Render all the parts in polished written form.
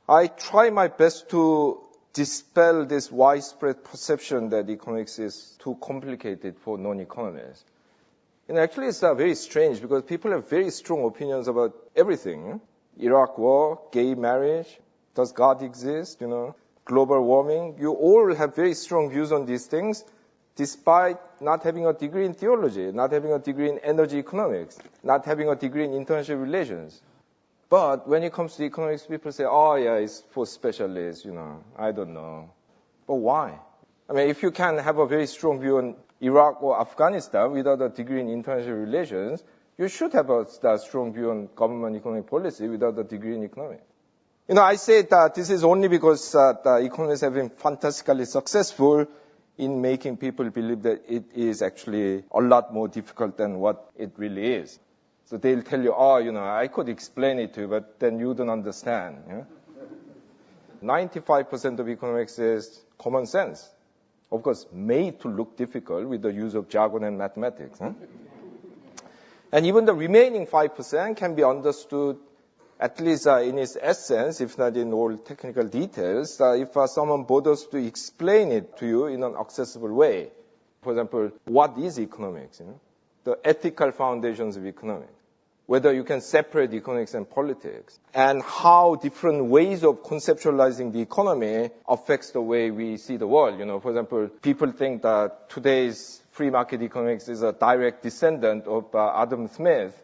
I try my best to dispel this widespread perception that economics is too complicated for non-economists. Actually, it's very strange because people have very strong opinions about everything. Iraq war, gay marriage, does God exist, global warming. You all have very strong views on these things, despite not having a degree in theology, not having a degree in energy economics, not having a degree in international relations. But when it comes to economics, people say, oh yeah, it's for specialists, I don't know. But why? If you can have a very strong view on Iraq or Afghanistan without a degree in international relations, you should have a strong view on government economic policy without a degree in economics. I say that this is only because the economists have been fantastically successful in making people believe that it is actually a lot more difficult than what it really is. So they'll tell you, I could explain it to you, but then you don't understand. 95% of economics is common sense. Of course, made to look difficult with the use of jargon and mathematics. And even the remaining 5% can be understood, at least in its essence, if not in all technical details, if someone bothers to explain it to you in an accessible way. For example, what is economics? The ethical foundations of economics. Whether you can separate economics and politics, and how different ways of conceptualizing the economy affects the way we see the world. For example, people think that today's free market economics is a direct descendant of Adam Smith,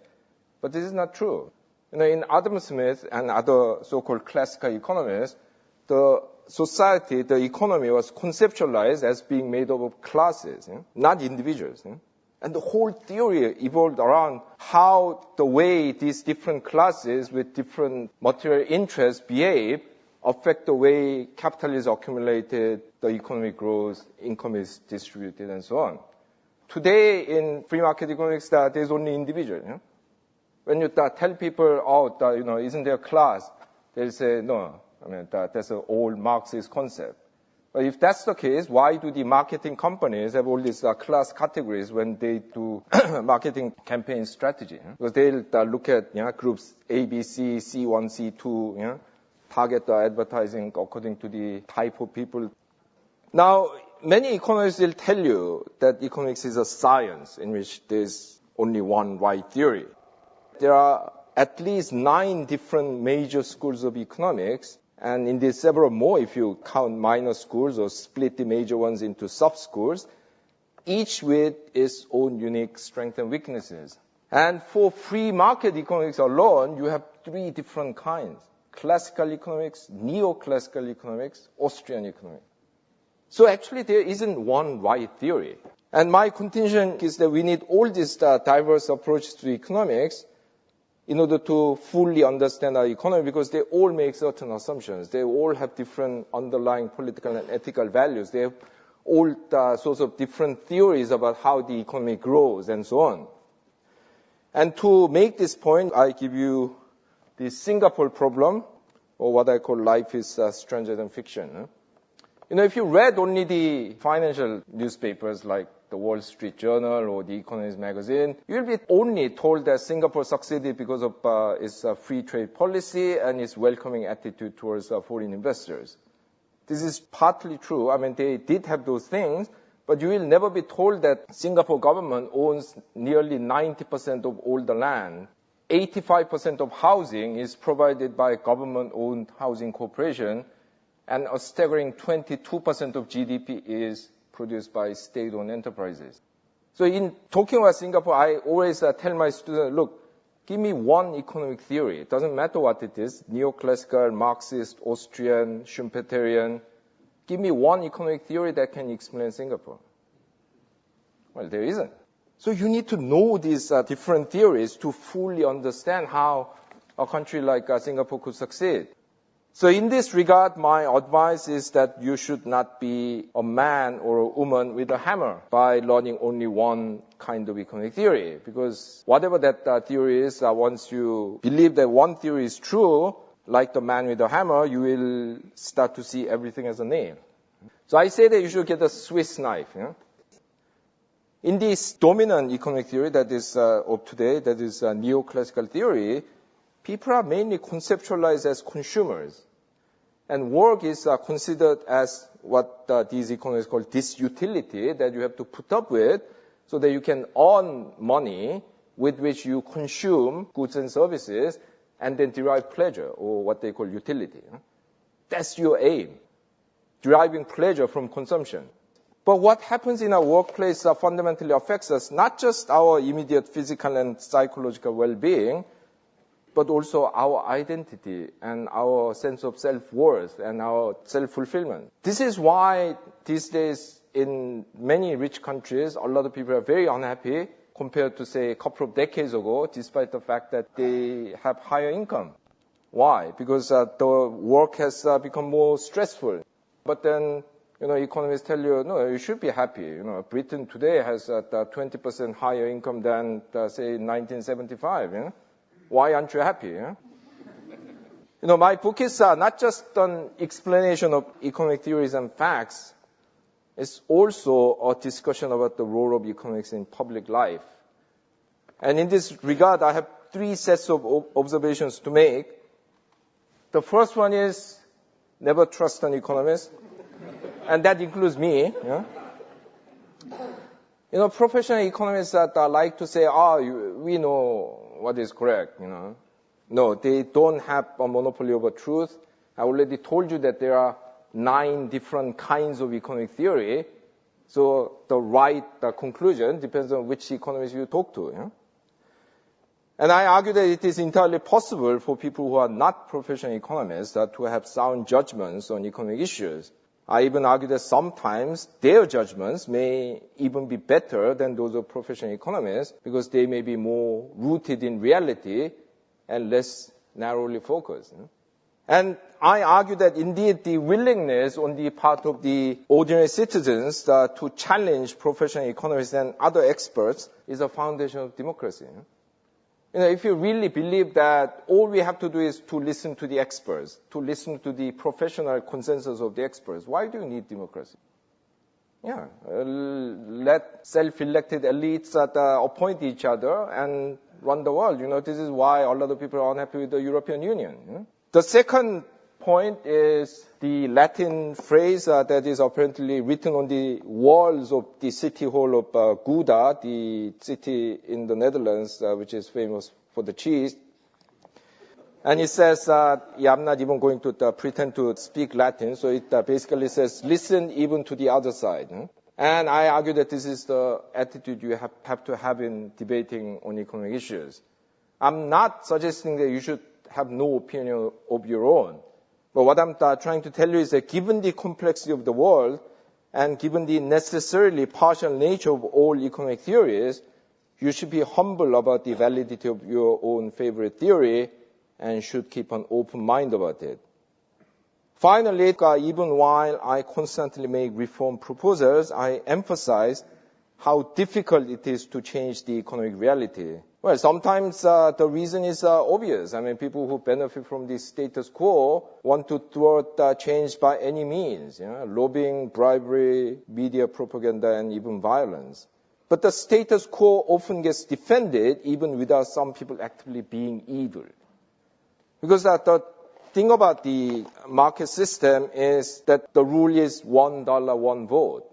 but this is not true. In Adam Smith and other so-called classical economists, the society, the economy was conceptualized as being made up of classes, not individuals. And the whole theory evolved around how the way these different classes with different material interests behave affect the way capital is accumulated, the economic growth, income is distributed, and so on. Today in free market economics, there's only individual. When you tell people, isn't there a class? They'll say, no, that's an old Marxist concept. But if that's the case, why do the marketing companies have all these class categories when they do marketing campaign strategy? Because they'll look at groups A, B, C, C1, C2, target the advertising according to the type of people. Now, many economists will tell you that economics is a science in which there's only one right theory. There are at least 9 different major schools of economics, and indeed several more if you count minor schools or split the major ones into sub-schools, each with its own unique strengths and weaknesses. And for free market economics alone, you have 3 different kinds: classical economics, neoclassical economics, Austrian economics. So actually there isn't one right theory. And my contention is that we need all these diverse approaches to economics in order to fully understand our economy, because they all make certain assumptions. They all have different underlying political and ethical values. They have all sorts of different theories about how the economy grows and so on. And to make this point, I give you the Singapore problem, or what I call life is stranger than fiction. If you read only the financial newspapers like the Wall Street Journal or the Economist magazine, you'll be only told that Singapore succeeded because of its free trade policy and its welcoming attitude towards foreign investors. This is partly true. They did have those things, but you will never be told that Singapore government owns nearly 90% of all the land. 85% of housing is provided by government-owned housing corporation, and a staggering 22% of GDP is produced by state-owned enterprises. So in talking about Singapore, I always tell my students, look, give me one economic theory. It doesn't matter what it is, neoclassical, Marxist, Austrian, Schumpeterian. Give me one economic theory that can explain Singapore. Well, there isn't. So you need to know these different theories to fully understand how a country like Singapore could succeed. So in this regard, my advice is that you should not be a man or a woman with a hammer by learning only one kind of economic theory. Because whatever that theory is, once you believe that one theory is true, like the man with a hammer, you will start to see everything as a nail. So I say that you should get a Swiss knife. In this dominant economic theory that is of today, that is neoclassical theory, people are mainly conceptualized as consumers. And work is considered as what these economists call disutility, that you have to put up with so that you can earn money with which you consume goods and services and then derive pleasure, or what they call utility. That's your aim, deriving pleasure from consumption. But what happens in our workplace fundamentally affects us, not just our immediate physical and psychological well-being, but also our identity and our sense of self-worth and our self-fulfillment. This is why these days in many rich countries, a lot of people are very unhappy compared to, say, a couple of decades ago, despite the fact that they have higher income. Why? Because the work has become more stressful. But then, economists tell you, no, you should be happy. Britain today has 20% higher income than, say, 1975. Why aren't you happy? My book is not just an explanation of economic theories and facts. It's also a discussion about the role of economics in public life. And in this regard, I have 3 sets of observations to make. The first one is never trust an economist. And that includes me. Professional economists that like to say, we know what is correct, No, they don't have a monopoly over truth. I already told you that there are 9 different kinds of economic theory. So the right conclusion depends on which economist you talk to. And I argue that it is entirely possible for people who are not professional economists to have sound judgments on economic issues. I even argue that sometimes their judgments may even be better than those of professional economists because they may be more rooted in reality and less narrowly focused. And I argue that indeed the willingness on the part of the ordinary citizens to challenge professional economists and other experts is a foundation of democracy. If you really believe that all we have to do is to listen to the experts, to listen to the professional consensus of the experts, why do you need democracy? Let self-elected elites appoint each other and run the world. This is why a lot of people are unhappy with the European Union. The second point is the Latin phrase that is apparently written on the walls of the city hall of Gouda, the city in the Netherlands, which is famous for the cheese. And it says, I'm not even going to pretend to speak Latin, so it basically says, listen even to the other side. And I argue that this is the attitude you have to have in debating on economic issues. I'm not suggesting that you should have no opinion of your own. But what I'm trying to tell you is that given the complexity of the world and given the necessarily partial nature of all economic theories, you should be humble about the validity of your own favorite theory and should keep an open mind about it. Finally, even while I constantly make reform proposals, I emphasize how difficult it is to change the economic reality. Well, sometimes the reason is obvious. People who benefit from the status quo want to thwart change by any means, lobbying, bribery, media propaganda, and even violence. But the status quo often gets defended even without some people actively being evil. Because the thing about the market system is that the rule is $1, one vote.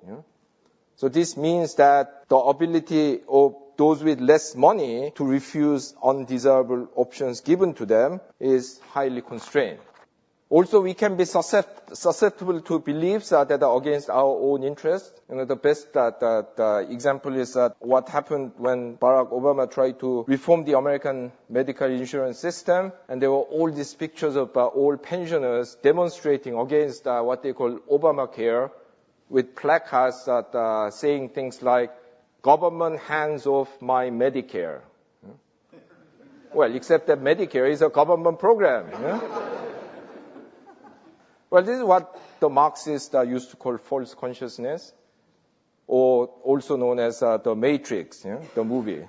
So this means that the ability of those with less money to refuse undesirable options given to them is highly constrained. Also, we can be susceptible to beliefs that are against our own interests. The best example is what happened when Barack Obama tried to reform the American medical insurance system, and there were all these pictures of old pensioners demonstrating against what they call Obamacare, with placards saying things like, "Government hands off my Medicare." Well, except that Medicare is a government program. Well, this is what the Marxists used to call false consciousness, or also known as the Matrix, the movie.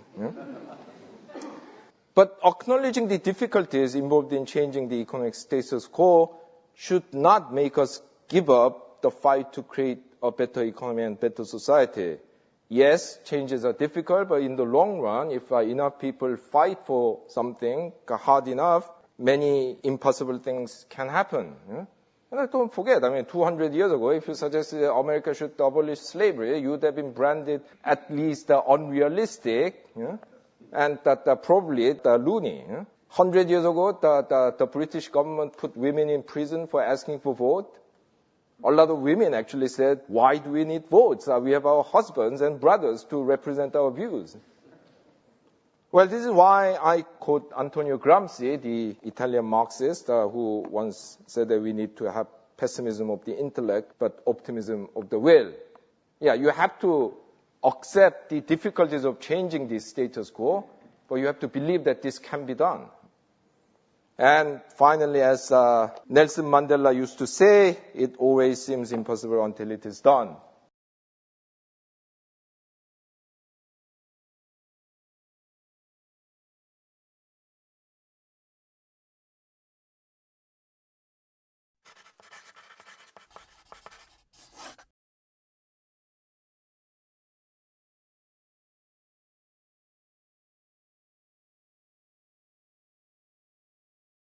But acknowledging the difficulties involved in changing the economic status quo should not make us give up the fight to create a better economy and better society. Yes, changes are difficult, but in the long run, if enough people fight for something hard enough, many impossible things can happen. And don't forget, 200 years ago, if you suggested that America should abolish slavery, you would have been branded at least unrealistic, and that probably loony. 100 years ago, the British government put women in prison for asking for vote. A lot of women actually said, why do we need votes? We have our husbands and brothers to represent our views. Well, this is why I quote Antonio Gramsci, the Italian Marxist, who once said that we need to have pessimism of the intellect, but optimism of the will. Yeah, you have to accept the difficulties of changing the status quo, but you have to believe that this can be done. And finally, as Nelson Mandela used to say, it always seems impossible until it is done.